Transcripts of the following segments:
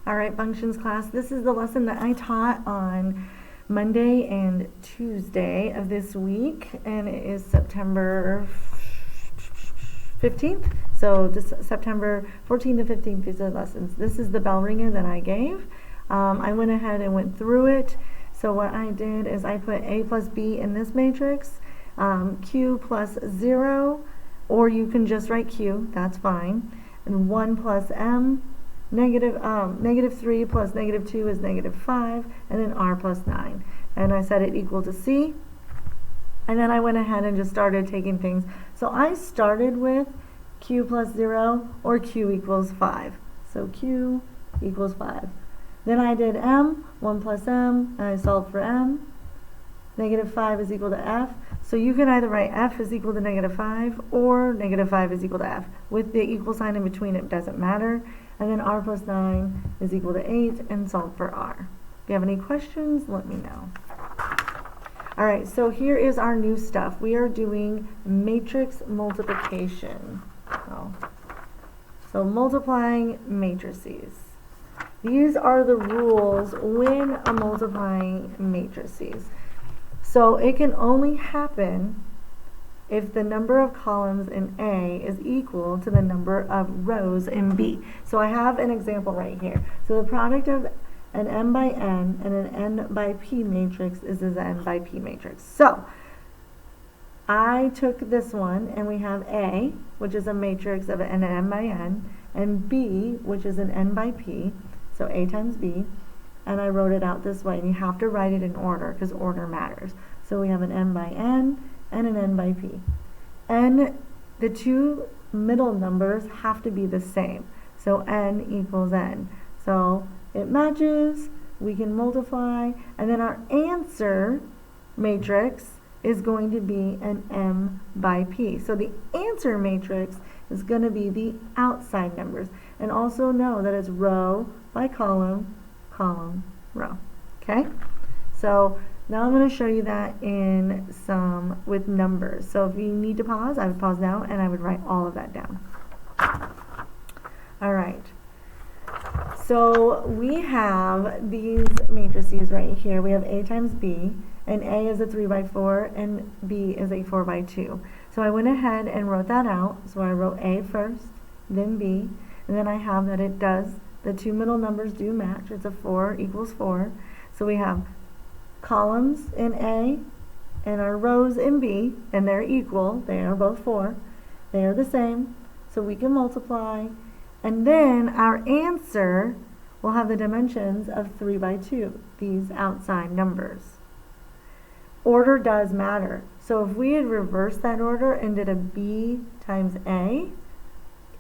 All right, functions class, this is the lesson that I taught on Monday and Tuesday of this week, and it is September 15th. So this September 14th and 15th, these are the lessons. This is the bell ringer that I gave. I went ahead and went through it. So what I did is I put A plus B in this matrix, Q plus 0, or you can just write Q, that's fine, and 1 plus M, negative 3 plus negative 2 is negative 5, and then R plus 9. And I set it equal to C, and then I went ahead and just started taking things. So I started with Q plus 0 or Q equals 5. So Q equals 5. Then I did M, 1 plus M, and I solved for M. Negative 5 is equal to F. So you can either write F is equal to negative 5 or negative 5 is equal to F. With the equal sign in between, it doesn't matter. And then R plus 9 is equal to 8, and solve for R. If you have any questions, let me know. All right, so here is our new stuff. We are doing matrix multiplication. So multiplying matrices. These are the rules when I'm multiplying matrices. So it can only happen if the number of columns in A is equal to the number of rows in B. So I have an example right here. So the product of an M by N and an N by P matrix is an N by P matrix. So I took this one, and we have A, which is a matrix of an M by N, and B, which is an N by P, so A times B, and I wrote it out this way. And you have to write it in order because order matters. So we have an M by N and an N by P. And the two middle numbers have to be the same. So N equals N. So it matches, we can multiply, and then our answer matrix is going to be an M by P. So the answer matrix is going to be the outside numbers. And also know that it's row by column, column, row. Okay? So now I'm going to show you that with numbers. So if you need to pause, I would pause now, and I would write all of that down. All right. So we have these matrices right here. We have A times B, and A is a 3 by 4, and B is a 4 by 2. So I went ahead and wrote that out. So I wrote A first, then B, and then I have that it does, the two middle numbers do match. It's a 4 equals 4. So we have columns in A and our rows in B, and they're equal. They are both 4. They are the same. So we can multiply. And then our answer will have the dimensions of 3 by 2, these outside numbers. Order does matter. So if we had reversed that order and did a B times A,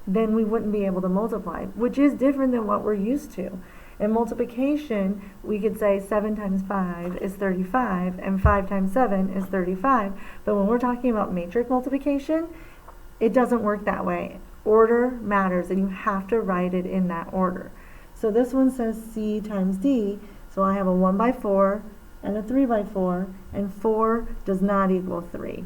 then we wouldn't be able to multiply, which is different than what we're used to. In multiplication, we could say 7 times 5 is 35, and 5 times 7 is 35. But when we're talking about matrix multiplication, it doesn't work that way. Order matters, and you have to write it in that order. So this one says C times D, so I have a 1 by 4 and a 3 by 4, and 4 does not equal 3.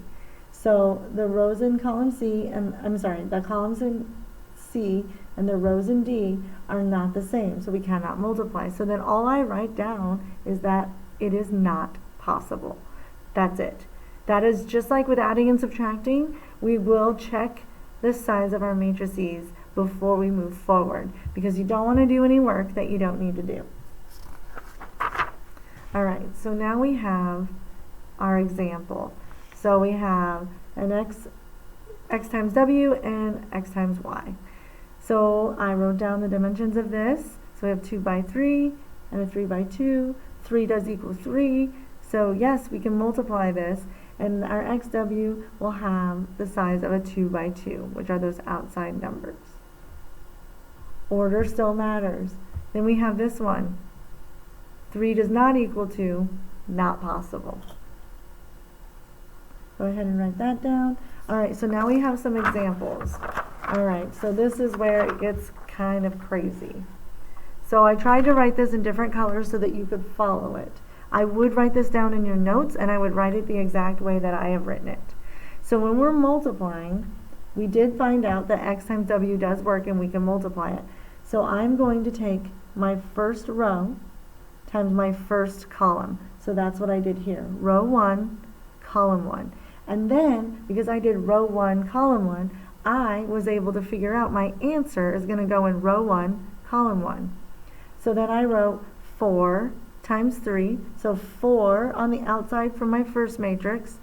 So the rows in column C, the columns in C and the rows in D are not the same, so we cannot multiply. So then all I write down is that it is not possible. That's it. That is just like with adding and subtracting. We will check the size of our matrices before we move forward, because you don't want to do any work that you don't need to do. Alright, so now we have our example. So we have an x times w and x times y. So I wrote down the dimensions of this. So we have 2 by 3 and a 3 by 2. 3 does equal 3. So yes, we can multiply this, and our xw will have the size of a 2 by 2, which are those outside numbers. Order still matters. Then we have this one. 3 does not equal 2, not possible. Go ahead and write that down. All right, so now we have some examples. All right, so this is where it gets kind of crazy. So I tried to write this in different colors so that you could follow it. I would write this down in your notes, and I would write it the exact way that I have written it. So when we're multiplying, we did find out that x times w does work, and we can multiply it. So I'm going to take my first row times my first column. So that's what I did here. Row 1, column 1. And then, because I did row 1, column 1, I was able to figure out my answer is going to go in row 1, column 1. So then I wrote 4 times 3. So 4 on the outside for my first matrix,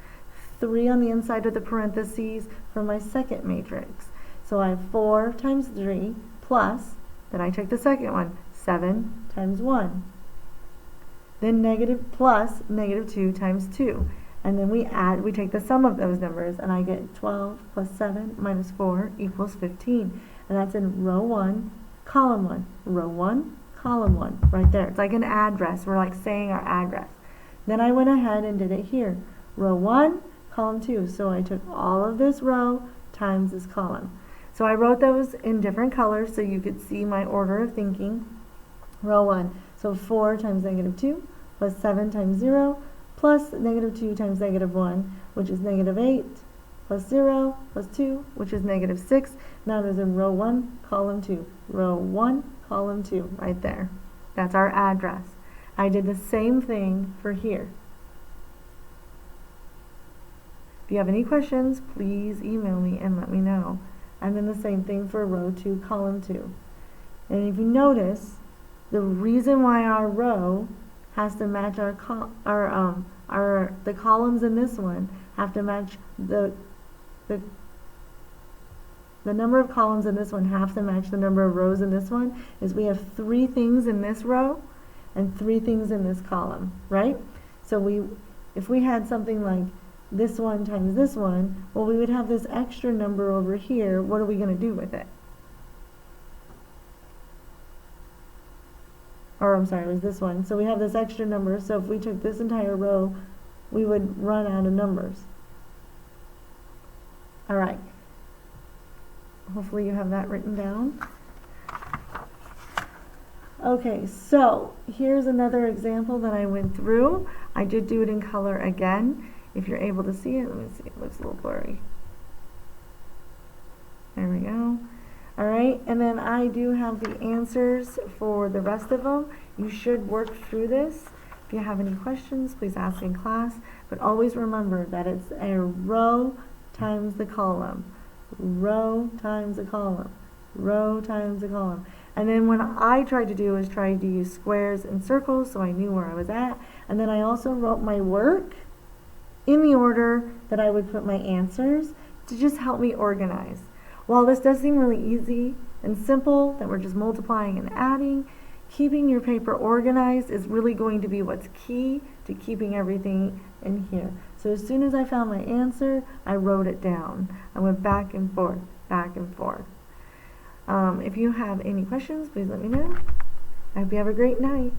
3 on the inside of the parentheses for my second matrix. So I have 4 times 3 plus, then I took the second one, 7 times 1. Then negative plus negative 2 times 2. And then we take the sum of those numbers, and I get 12 plus 7 minus 4 equals 15. And that's in row 1, column 1. Row 1, column 1, right there. It's like an address. We're like saying our address. Then I went ahead and did it here. Row 1, column 2. So I took all of this row times this column. So I wrote those in different colors so you could see my order of thinking. Row 1, so 4 times negative 2 plus 7 times 0 plus negative 2 times negative 1, which is negative 8, plus 0 plus 2, which is negative 6. Now there's in row 1, column 2. Row 1, column 2, right there. That's our address. I did the same thing for here. If you have any questions, please email me and let me know. And then the same thing for row 2, column 2. And if you notice, the reason why our row has to match the columns in this one have to match the number of columns in this one have to match the number of rows in this one, is we have 3 things in this row and 3 things in this column, right? So if we had something like this one times this one, well, we would have this extra number over here. What are we going to do with it? Or I'm sorry, it was this one. So we have this extra number. So if we took this entire row, we would run out of numbers. All right. Hopefully you have that written down. Okay, so here's another example that I went through. I did do it in color again. If you're able to see it, let me see, it looks a little blurry. There we go. All right, and then I do have the answers for the rest of them. You should work through this. If you have any questions, please ask in class. But always remember that it's a row times the column. Row times the column. Row times the column. And then what I tried to do is try to use squares and circles so I knew where I was at. And then I also wrote my work in the order that I would put my answers to just help me organize. While this does seem really easy and simple, that we're just multiplying and adding, keeping your paper organized is really going to be what's key to keeping everything in here. So as soon as I found my answer, I wrote it down. I went back and forth, back and forth. If you have any questions, please let me know. I hope you have a great night.